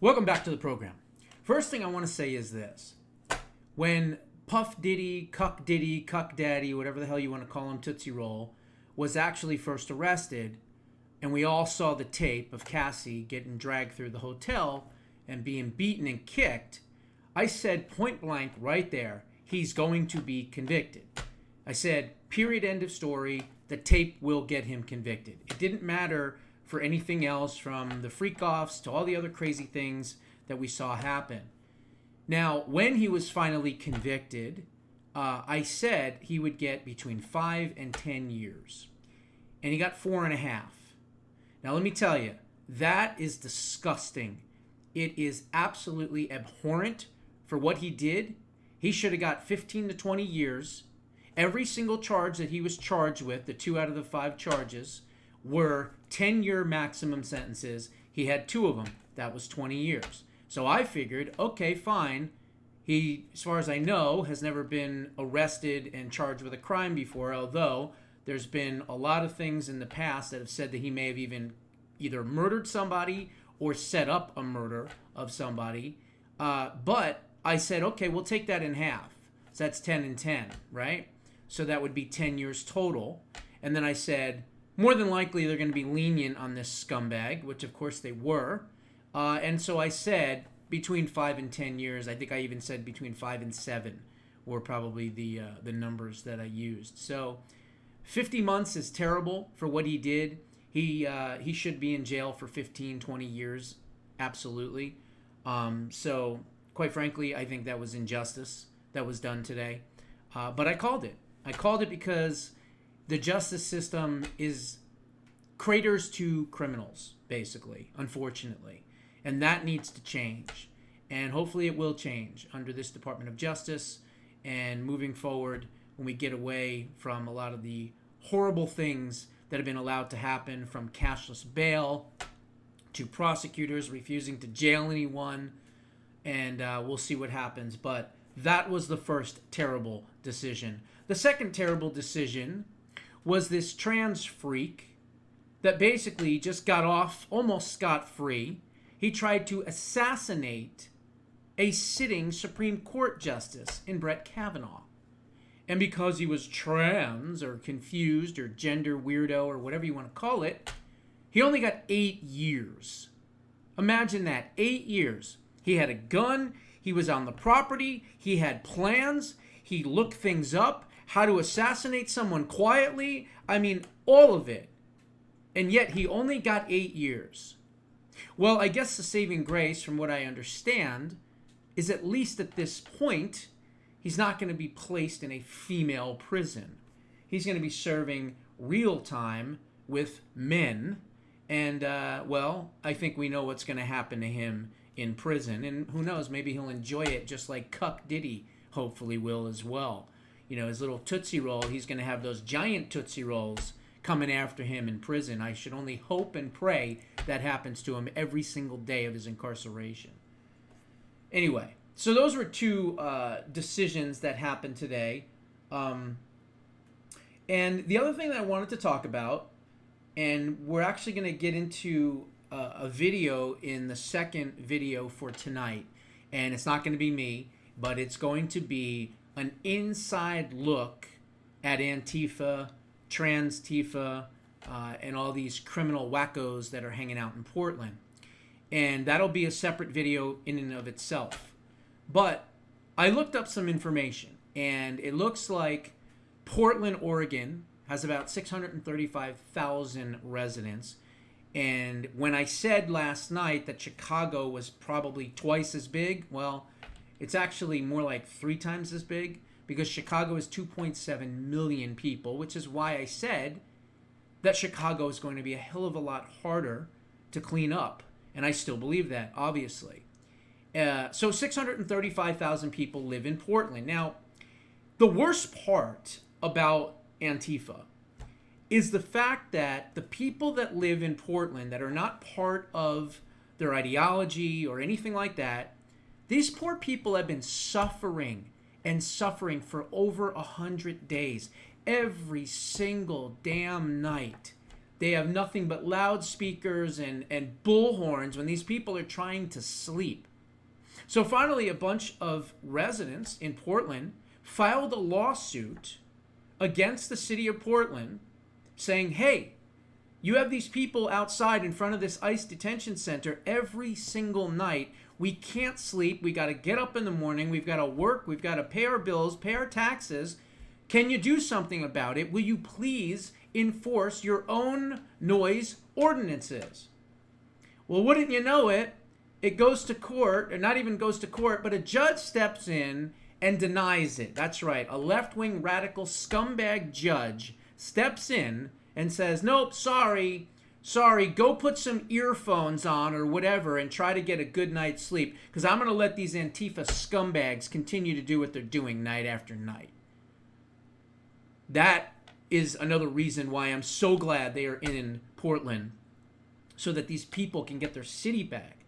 Welcome back to the program. First thing I want to say is this. When Puff Diddy, Cuck Daddy, whatever the hell you want to call him, Tootsie Roll, was actually first arrested, and we all saw the tape of Cassie getting dragged through the hotel and being beaten and kicked, I said point blank right there, he's going to be convicted. I said, period, end of story, the tape will get him convicted. It didn't matter for anything else, from the freak-offs to all the other crazy things that we saw happen. Now, when he was finally convicted, I said he would get between 5 and 10 years. And he got 4.5. Now, let me tell you, that is disgusting. It is absolutely abhorrent for what he did. He should have got 15 to 20 years. Every single charge that he was charged with, the 2 out of the 5 charges, were 10-year maximum sentences. He had 2 of them. That was 20 years. So I figured, okay, fine. He, as far as I know, has never been arrested and charged with a crime before, although there's been a lot of things in the past that have said that he may have even either murdered somebody or set up a murder of somebody. But I said, okay, we'll take that in half. So that's 10 and 10, right? So that would be 10 years total. And then I said, more than likely they're going to be lenient on this scumbag, which of course they were. And so I said between 5 and 10 years. I think I even said between 5 and 7 were probably the numbers that I used. So 50 months is terrible for what he did. He should be in jail for 15, 20 years. Absolutely. So quite frankly, I think that was injustice that was done today. But I called it. I called it because the justice system is craters to criminals, basically, unfortunately. And that needs to change. And hopefully it will change under this Department of Justice and moving forward when we get away from a lot of the horrible things that have been allowed to happen, from cashless bail to prosecutors refusing to jail anyone. And we'll see what happens. But that was the first terrible decision. The second terrible decision was this trans freak that basically just got off almost scot-free. He tried to assassinate a sitting Supreme Court justice in Brett Kavanaugh. And because he was trans or confused or gender weirdo or whatever you want to call it, he only got 8 years. Imagine that, 8 years. He had a gun, he was on the property, he had plans, he looked things up, how to assassinate someone quietly. I mean, all of it. And yet he only got 8 years. Well, I guess the saving grace, from what I understand, is at least at this point, he's not going to be placed in a female prison. He's going to be serving real time with men. And, well, I think we know what's going to happen to him in prison. And who knows, maybe he'll enjoy it just like Cuck Diddy hopefully will as well. You know, his little Tootsie Roll, he's going to have those giant Tootsie Rolls coming after him in prison. I should only hope and pray that happens to him every single day of his incarceration. Anyway, so those were 2 decisions that happened today. And the other thing that I wanted to talk about, and we're actually going to get into a video in the second video for tonight. And it's not going to be me, but it's going to be an inside look at Antifa, Trans Tifa, and all these criminal wackos that are hanging out in Portland. And that'll be a separate video in and of itself. But I looked up some information, and it looks like Portland, Oregon has about 635,000 residents. And when I said last night that Chicago was probably twice as big, well, it's actually more like 3 times as big, because Chicago is 2.7 million people, which is why I said that Chicago is going to be a hell of a lot harder to clean up. And I still believe that, obviously. So 635,000 people live in Portland. Now, the worst part about Antifa is the fact that the people that live in Portland that are not part of their ideology or anything like that, these poor people have been suffering and suffering for over 100 days. Every single damn night, They have nothing but loudspeakers and bullhorns when these people are trying to sleep. So finally, a bunch of residents in Portland filed a lawsuit against the city of Portland saying, hey, you have these people outside in front of this ICE detention center every single night. We can't sleep. We got to get up in the morning. We've got to work. We've got to pay our bills, pay our taxes. Can you do something about it? Will you please enforce your own noise ordinances? Well, wouldn't you know it, it goes to court, or not even goes to court, but a judge steps in and denies it. That's right. A left-wing radical scumbag judge steps in and says, nope, sorry, go put some earphones on or whatever and try to get a good night's sleep, because I'm going to let these Antifa scumbags continue to do what they're doing night after night. That is another reason why I'm so glad they are in Portland, so that these people can get their city back,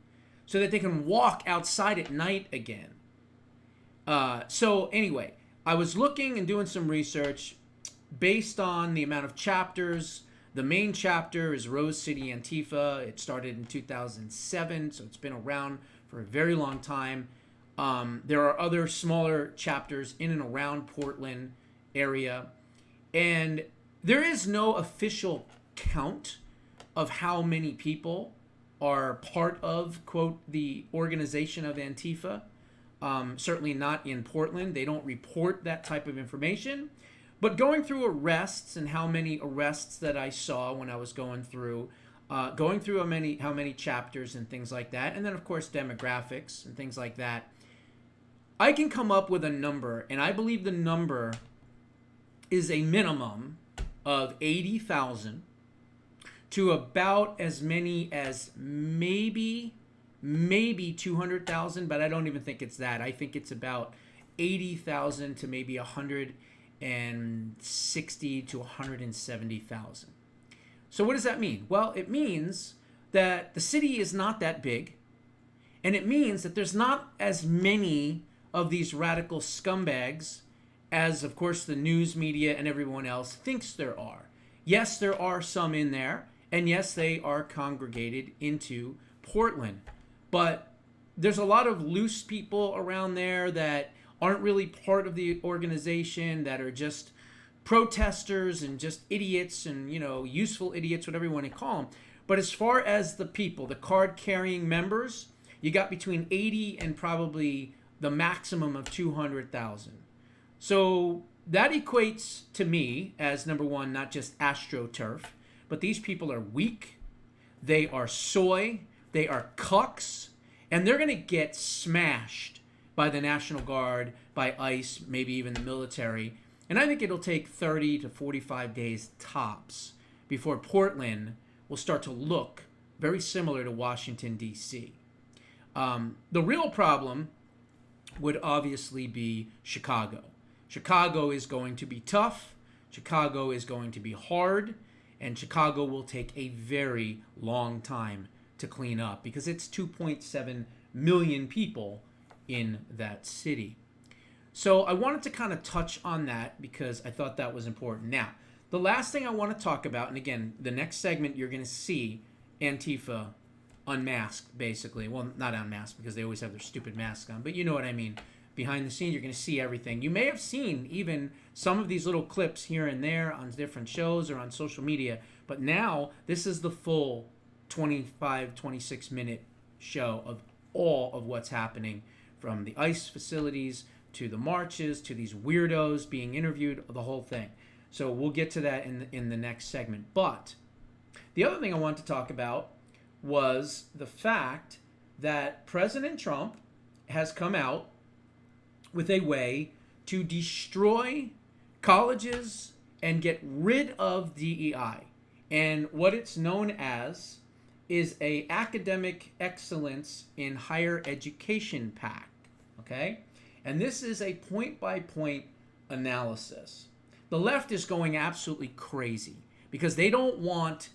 so that they can walk outside at night again. So anyway, I was looking and doing some research based on the amount of chapters. The main chapter is Rose City Antifa. It started in 2007, so it's been around for a very long time. There are other smaller chapters in and around Portland area. And there is no official count of how many people are part of, quote, the organization of Antifa. Certainly not in Portland. They don't report that type of information. But going through arrests and how many arrests that I saw when I was going through how many chapters and things like that, and then of course demographics and things like that, I can come up with a number, and I believe the number is a minimum of 80,000 to about as many as maybe 200,000, but I don't even think it's that. I think it's about 80,000 to maybe 160 to 170,000. So what does that mean? Well, it means that the city is not that big, and it means that there's not as many of these radical scumbags as, of course, the news media and everyone else thinks there are. Yes, there are some in there, and yes, they are congregated into Portland. But there's a lot of loose people around there that aren't really part of the organization, that are just protesters and just idiots and, useful idiots, whatever you want to call them. But as far as the people, the card-carrying members, you got between 80 and probably the maximum of 200,000. So that equates to me as, number one, not just AstroTurf, but these people are weak, they are soy, they are cucks, and they're going to get smashed by the National Guard, by ICE, maybe even the military. And I think it'll take 30 to 45 days tops before Portland will start to look very similar to Washington, D.C. The real problem would obviously be Chicago. Chicago is going to be tough. Chicago is going to be hard. And Chicago will take a very long time to clean up because it's 2.7 million people in that city. So I wanted to kind of touch on that because I thought that was important. Now, the last thing I want to talk about, and again, the next segment you're going to see Antifa unmasked, basically. Well, not unmasked because they always have their stupid masks on, but you know what I mean. Behind the scenes, you're going to see everything. You may have seen even some of these little clips here and there on different shows or on social media, but now this is the full 25, 26-minute show of all of what's happening, from the ICE facilities to the marches to these weirdos being interviewed, the whole thing. So we'll get to that in the next segment. But the other thing I want to talk about was the fact that President Trump has come out with a way to destroy colleges and get rid of DEI. And what it's known as is a academic excellence in higher education pact. Okay? And this is a point-by-point analysis. The left is going absolutely crazy because they don't want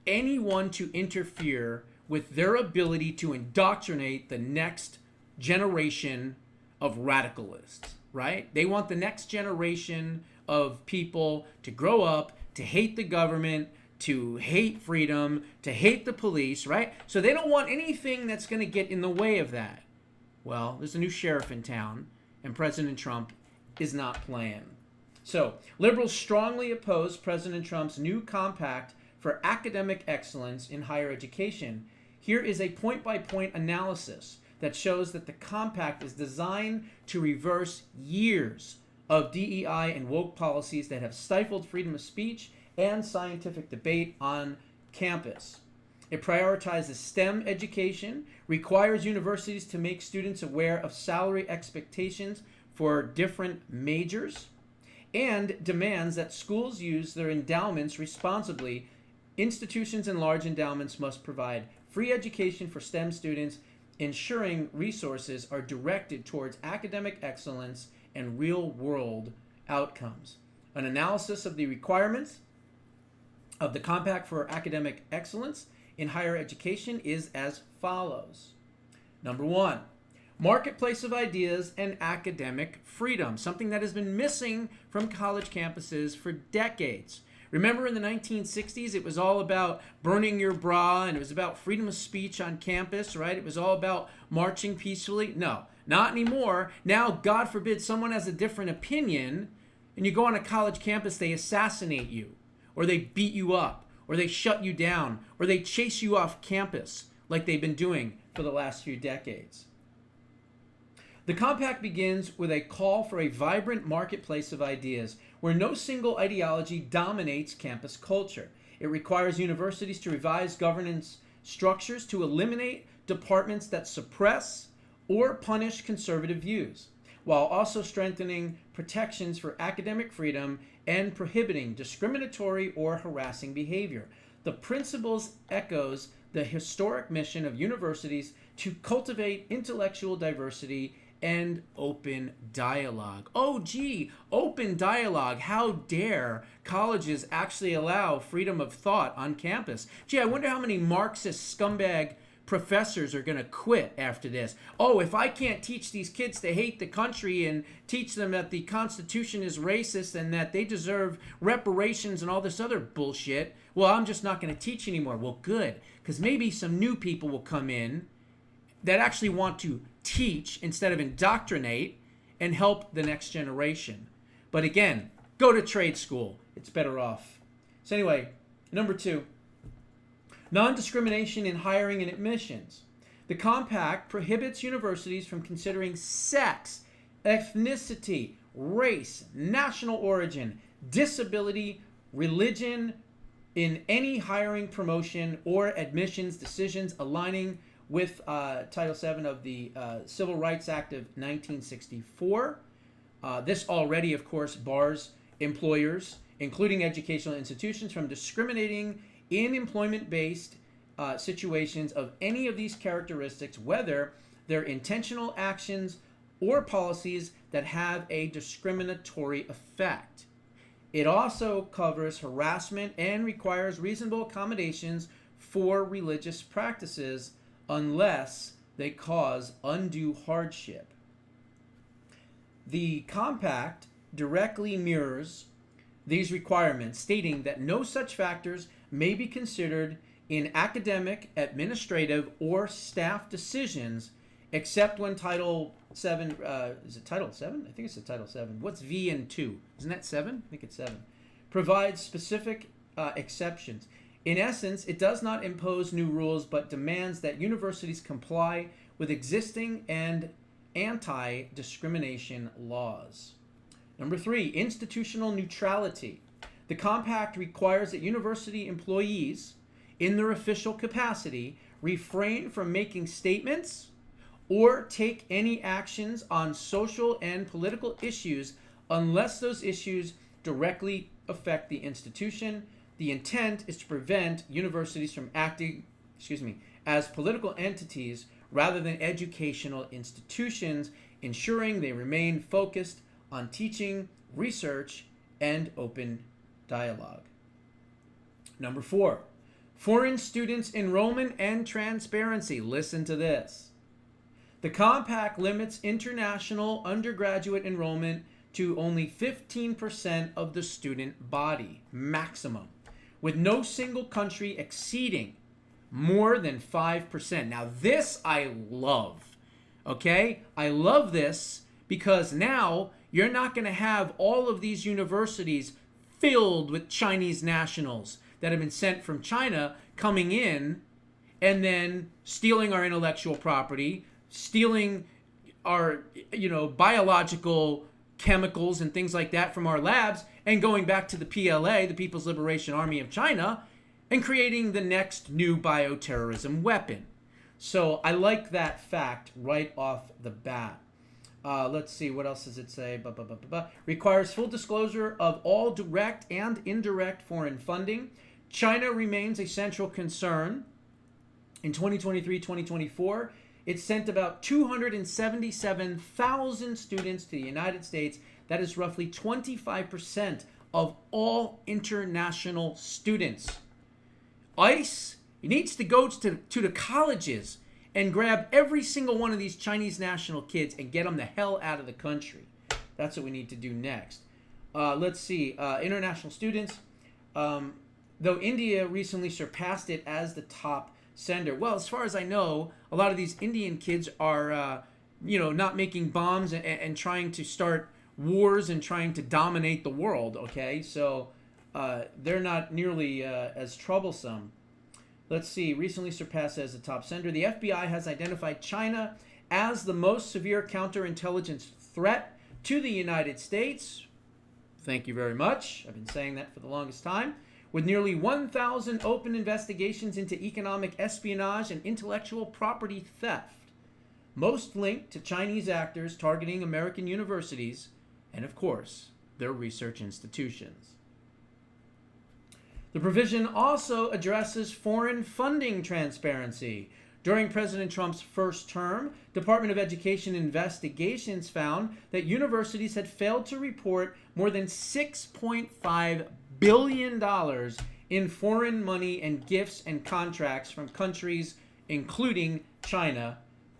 anyone to interfere with their ability to indoctrinate the next generation of radicalists, right? They want the next generation of people to grow up, to hate the government, to hate freedom, to hate the police, right? So they don't want anything that's going to get in the way of that. Well, there's a new sheriff in town, and President Trump is not playing. So, liberals strongly oppose President Trump's new compact for academic excellence in higher education. Here is a point-by-point analysis that shows that the compact is designed to reverse years of DEI and woke policies that have stifled freedom of speech and scientific debate on campus. It prioritizes STEM education, requires universities to make students aware of salary expectations for different majors, and demands that schools use their endowments responsibly. Institutions and large endowments must provide free education for STEM students, ensuring resources are directed towards academic excellence and real-world outcomes. An analysis of the requirements of the Compact for Academic Excellence in Higher Education is as follows. Number one, marketplace of ideas and academic freedom, something that has been missing from college campuses for decades. Remember in the 1960s, it was all about burning your bra, and it was about freedom of speech on campus, right? It was all about marching peacefully. No, not anymore. Now, God forbid, someone has a different opinion, and you go on a college campus, they assassinate you, or they beat you up, or they shut you down, or they chase you off campus, like they've been doing for the last few decades. The compact begins with a call for a vibrant marketplace of ideas where no single ideology dominates campus culture. It requires universities to revise governance structures to eliminate departments that suppress or punish conservative views, while also strengthening protections for academic freedom and prohibiting discriminatory or harassing behavior. The principles echoes the historic mission of universities to cultivate intellectual diversity and open dialogue. Oh, gee, open dialogue. How dare colleges actually allow freedom of thought on campus? Gee, I wonder how many Marxist scumbag professors are going to quit after this. Oh, if I can't teach these kids to hate the country and teach them that the Constitution is racist and that they deserve reparations and all this other bullshit, well, I'm just not going to teach anymore. Well, good, because maybe some new people will come in that actually want to teach instead of indoctrinate and help the next generation. But again, go to trade school. It's better off. So anyway, number two, non-discrimination in hiring and admissions. The compact prohibits universities from considering sex, ethnicity, race, national origin, disability, religion in any hiring, promotion, or admissions decisions aligning with Title VII of the Civil Rights Act of 1964. This already, of course, bars employers, including educational institutions, from discriminating in employment-based situations of any of these characteristics, whether they're intentional actions or policies that have a discriminatory effect. It also covers harassment and requires reasonable accommodations for religious practices unless they cause undue hardship. The compact directly mirrors these requirements, stating that no such factors may be considered in academic, administrative, or staff decisions except when Title VII, is it Title VII? I think it's the Title VII. What's V and 2? Isn't that 7? I think it's 7. Provides specific exceptions. In essence, it does not impose new rules, but demands that universities comply with existing and anti-discrimination laws. Number 3, institutional neutrality. The compact requires that university employees, in their official capacity, refrain from making statements or take any actions on social and political issues unless those issues directly affect the institution. The intent is to prevent universities from acting, as political entities rather than educational institutions, ensuring they remain focused on teaching, research, and open dialogue. Number 4, foreign students enrollment and transparency. Listen to this. The compact limits international undergraduate enrollment to only 15% of the student body, maximum, with no single country exceeding more than 5%. Now, this I love, okay? I love this because now you're not going to have all of these universities filled with Chinese nationals that have been sent from China coming in and then stealing our intellectual property, stealing our, biological chemicals and things like that from our labs, and going back to the PLA, the People's Liberation Army of China, and creating the next new bioterrorism weapon. So I like that fact right off the bat. Let's see, what else does it say? Requires full disclosure of all direct and indirect foreign funding. China remains a central concern. In 2023-2024, it sent about 277,000 students to the United States. That is roughly 25% of all international students. ICE needs to go to the colleges and grab every single one of these Chinese national kids and get them the hell out of the country. That's what we need to do next. Let's see. International students. Though India recently surpassed it as the top sender. Well, as far as I know, a lot of these Indian kids are, not making bombs and trying to start wars and trying to dominate the world, okay? So they're not nearly as troublesome. Let's see, recently surpassed as the top sender. The FBI has identified China as the most severe counterintelligence threat to the United States. Thank you very much. I've been saying that for the longest time. With nearly 1,000 open investigations into economic espionage and intellectual property theft, most linked to Chinese actors targeting American universities and, of course, their research institutions. The provision also addresses foreign funding transparency. During President Trump's first term, Department of Education investigations found that universities had failed to report more than $6.5 billion in foreign money and gifts and contracts from countries including China,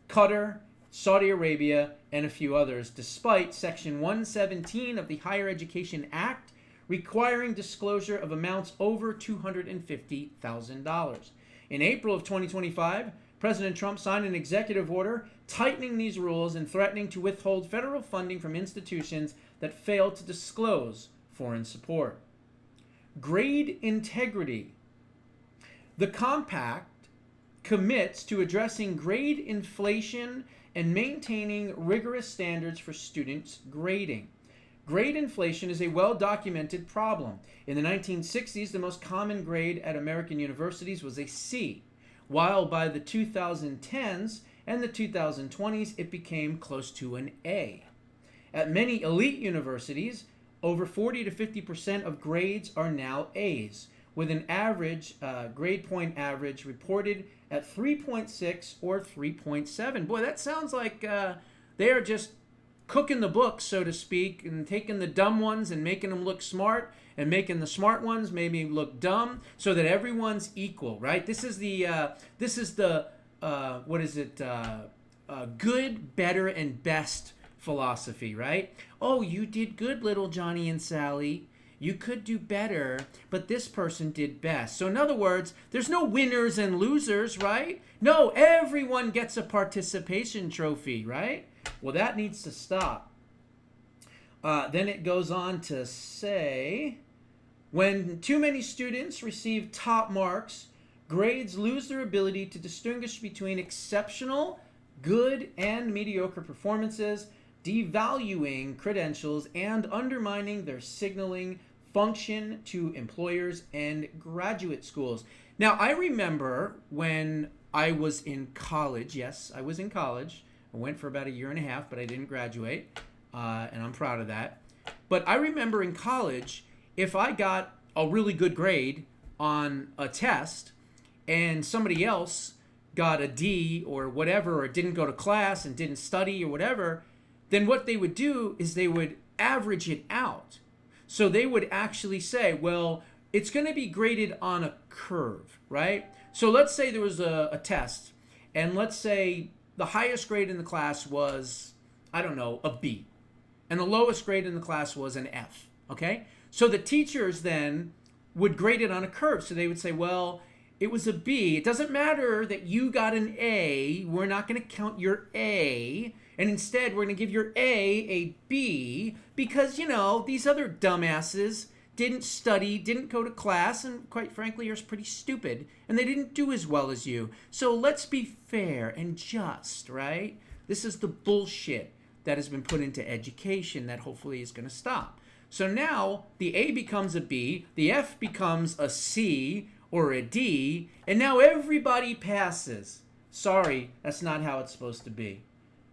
Qatar, Saudi Arabia, and a few others, despite Section 117 of the Higher Education Act requiring disclosure of amounts over $250,000. In April of 2025, President Trump signed an executive order tightening these rules and threatening to withhold federal funding from institutions that fail to disclose foreign support. Grade integrity. The compact commits to addressing grade inflation and maintaining rigorous standards for students' grading. Grade inflation is a well-documented problem. In the 1960s, the most common grade at American universities was a C, while by the 2010s and the 2020s, it became close to an A. At many elite universities, over 40 to 50% of grades are now A's, with an average grade point average reported at 3.6 or 3.7. Boy, that sounds like they are just cooking the books, so to speak, and taking the dumb ones and making them look smart, and making the smart ones maybe look dumb, so that everyone's equal, right? This is the good, better, and best philosophy, right? Oh, you did good, little Johnny and Sally. You could do better, but this person did best. So in other words, there's no winners and losers, right? No, everyone gets a participation trophy, right? Well, that needs to stop. Then it goes on to say, when too many students receive top marks, grades lose their ability to distinguish between exceptional, good, and mediocre performances, devaluing credentials and undermining their signaling function to employers and graduate schools. Now, I remember when I was in college. Yes, I was in college. I went for about a year and a half, but I didn't graduate, and I'm proud of that. But I remember in college, if I got a really good grade on a test and somebody else got a D or whatever, or didn't go to class and didn't study or whatever, then what they would do is they would average it out. So they would actually say, well, it's going to be graded on a curve, right? So let's say there was a test, and let's say the highest grade in the class was, I don't know, a B. And the lowest grade in the class was an F, okay? So the teachers then would grade it on a curve. So they would say, well, it was a B. It doesn't matter that you got an A. We're not going to count your A. And instead, we're going to give your A B because, you know, these other dumbasses didn't study, didn't go to class, and quite frankly, are pretty stupid. And they didn't do as well as you. So let's be fair and just, right? This is the bullshit that has been put into education that hopefully is going to stop. So now the A becomes a B, the F becomes a C or a D, and now everybody passes. Sorry, that's not how it's supposed to be.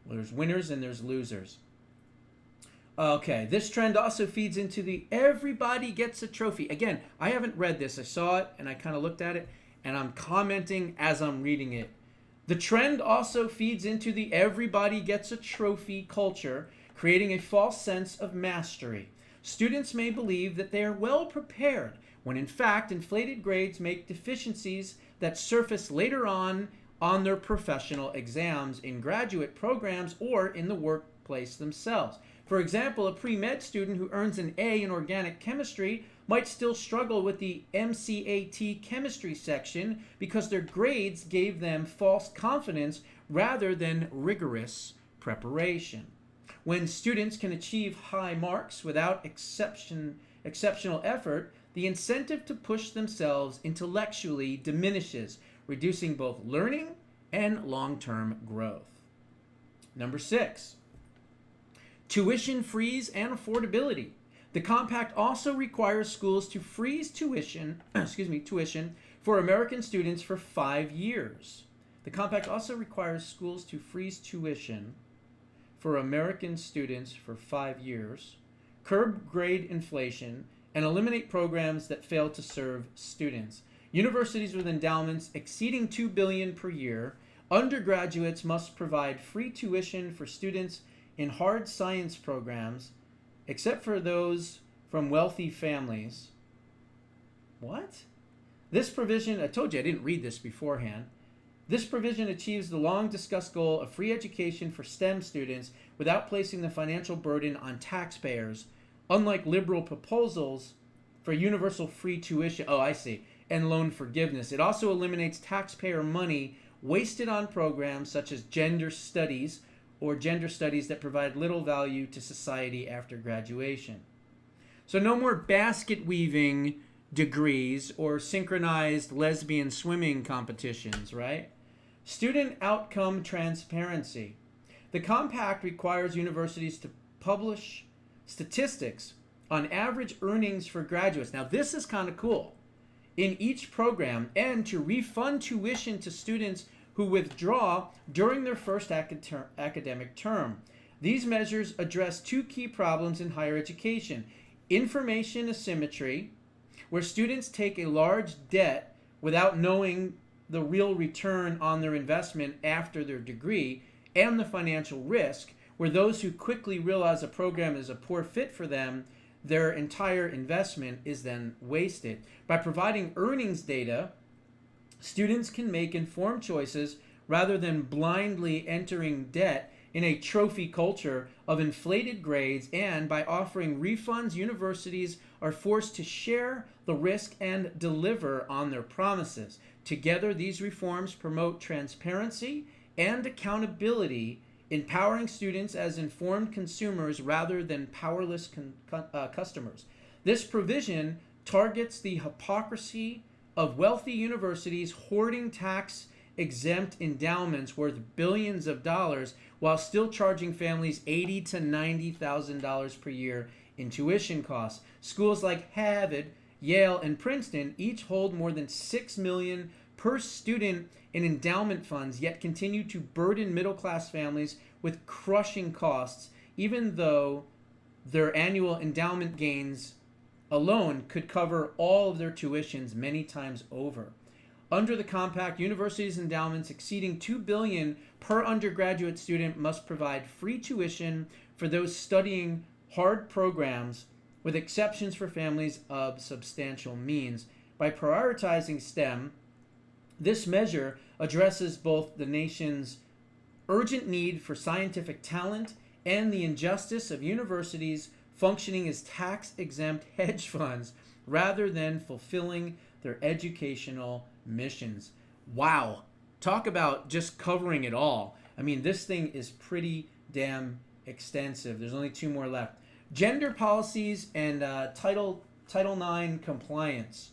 Well, there's winners and there's losers. Okay, this trend also feeds into the everybody gets a trophy. Again, I haven't read this. I saw it and I kind of looked at it and I'm commenting as I'm reading it. The trend also feeds into the everybody gets a trophy culture, creating a false sense of mastery. Students may believe that they are well prepared, when in fact inflated grades make deficiencies that surface later on their professional exams, in graduate programs, or in the workplace themselves. For example, a pre-med student who earns an A in organic chemistry might still struggle with the MCAT chemistry section because their grades gave them false confidence rather than rigorous preparation. When students can achieve high marks without exceptional effort, the incentive to push themselves intellectually diminishes, reducing both learning and long-term growth. Number 6, tuition freeze and affordability. The compact also requires schools to freeze tuition for American students for 5 years. The compact also requires schools to freeze tuition for American students for 5 years, curb grade inflation, and eliminate programs that fail to serve students. Universities with endowments exceeding $2 billion per year, undergraduates must provide free tuition for students in hard science programs, except for those from wealthy families. What? This provision, I told you I didn't read this beforehand. This provision achieves the long-discussed goal of free education for STEM students without placing the financial burden on taxpayers, unlike liberal proposals for universal free tuition, and loan forgiveness. It also eliminates taxpayer money wasted on programs such as gender studies that provide little value to society after graduation. So no more basket weaving degrees or synchronized lesbian swimming competitions, right? Student outcome transparency. The compact requires universities to publish statistics on average earnings for graduates. Now this is kind of cool. In each program, and to refund tuition to students who withdraw during their first academic term. These measures address 2 key problems in higher education: information asymmetry, where students take a large debt without knowing the real return on their investment after their degree, and the financial risk, where those who quickly realize a program is a poor fit for them, their entire investment is then wasted. By providing earnings data, students can make informed choices rather than blindly entering debt in a trophy culture of inflated grades, and by offering refunds, universities are forced to share the risk and deliver on their promises. Together, these reforms promote transparency and accountability, empowering students as informed consumers rather than powerless customers. This provision targets the hypocrisy of wealthy universities hoarding tax-exempt endowments worth billions of dollars while still charging families $80,000 to $90,000 per year in tuition costs. Schools like Harvard, Yale, and Princeton each hold more than $6 million per student in endowment funds, yet continue to burden middle-class families with crushing costs, even though their annual endowment gains alone could cover all of their tuitions many times over. Under the compact, universities' endowments exceeding $2 billion per undergraduate student must provide free tuition for those studying hard programs, with exceptions for families of substantial means. By prioritizing STEM, this measure addresses both the nation's urgent need for scientific talent and the injustice of universities functioning as tax-exempt hedge funds rather than fulfilling their educational missions. Wow. Talk about just covering it all. I mean, this thing is pretty damn extensive. There's only two more left. Gender policies and Title IX compliance.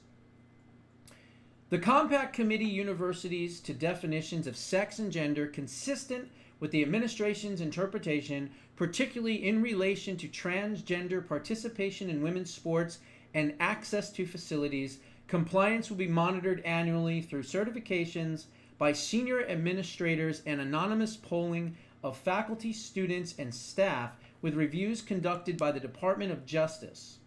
The Compact Committee universities to definitions of sex and gender consistent with the administration's interpretation, particularly in relation to transgender participation in women's sports and access to facilities. Compliance will be monitored annually through certifications by senior administrators and anonymous polling of faculty, students, and staff, with reviews conducted by the Department of Justice.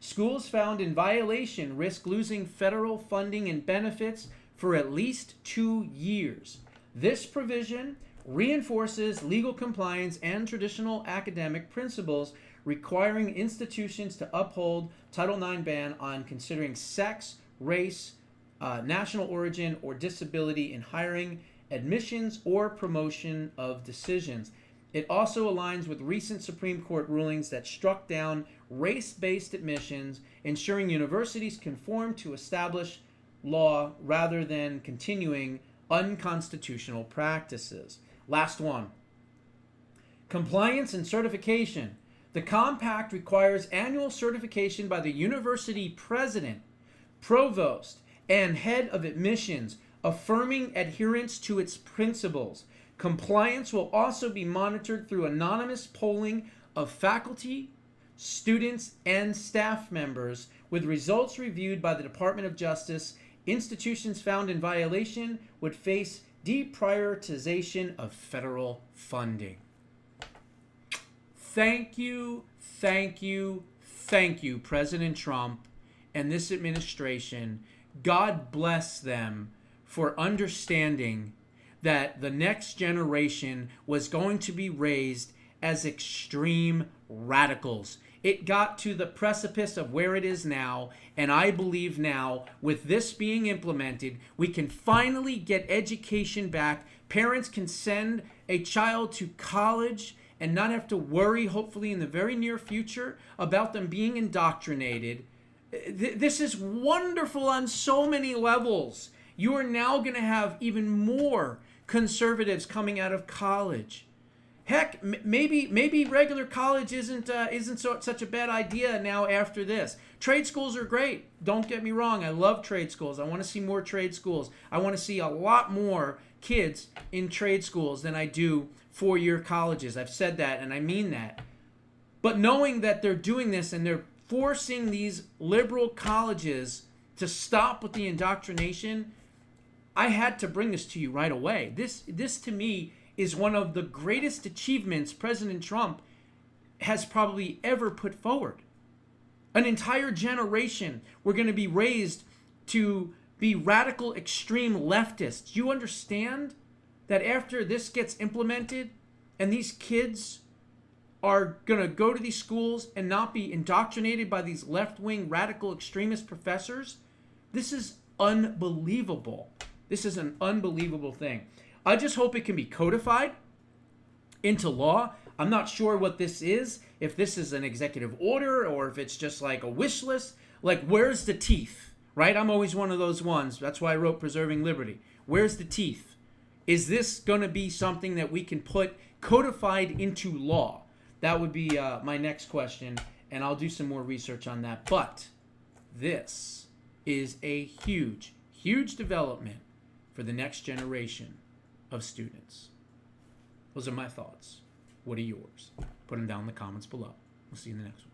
Schools found in violation risk losing federal funding and benefits for at least 2 years. This provision reinforces legal compliance and traditional academic principles, requiring institutions to uphold Title IX ban on considering sex, race, national origin, or disability in hiring, admissions, or promotion of decisions. It also aligns with recent Supreme Court rulings that struck down race-based admissions, ensuring universities conform to established law rather than continuing unconstitutional practices. Last one. Compliance and certification. The compact requires annual certification by the university president, provost, and head of admissions, affirming adherence to its principles. Compliance will also be monitored through anonymous polling of faculty, students, and staff members, with results reviewed by the Department of Justice. Institutions found in violation would face deprioritization of federal funding. Thank you, President Trump and this administration. God bless them for understanding that the next generation was going to be raised as extreme radicals. It got to the precipice of where it is now, and I believe now, with this being implemented, we can finally get education back. Parents can send a child to college and not have to worry, hopefully in the very near future, about them being indoctrinated. This is wonderful on so many levels. You are now going to have even more conservatives coming out of college. Heck, maybe regular college isn't such a bad idea now after this. Trade schools are great. Don't get me wrong. I love trade schools. I want to see more trade schools. I want to see a lot more kids in trade schools than I do four-year colleges. I've said that, and I mean that. But knowing that they're doing this and they're forcing these liberal colleges to stop with the indoctrination, I had to bring this to you right away. This to me is one of the greatest achievements President Trump has probably ever put forward. An entire generation were going to be raised to be radical extreme leftists. You understand that after this gets implemented and these kids are going to go to these schools and not be indoctrinated by these left-wing radical extremist professors? This is unbelievable. This is an unbelievable thing. I just hope it can be codified into law. I'm not sure what this is, if this is an executive order or if it's just like a wish list. Like, where's the teeth, right? I'm always one of those ones. That's why I wrote Preserving Liberty. Where's the teeth? Is this going to be something that we can put codified into law? That would be my next question, and I'll do some more research on that. But this is a huge, huge development for the next generation of students. Those are my thoughts. What are yours? Put them down in the comments below. We'll see you in the next one.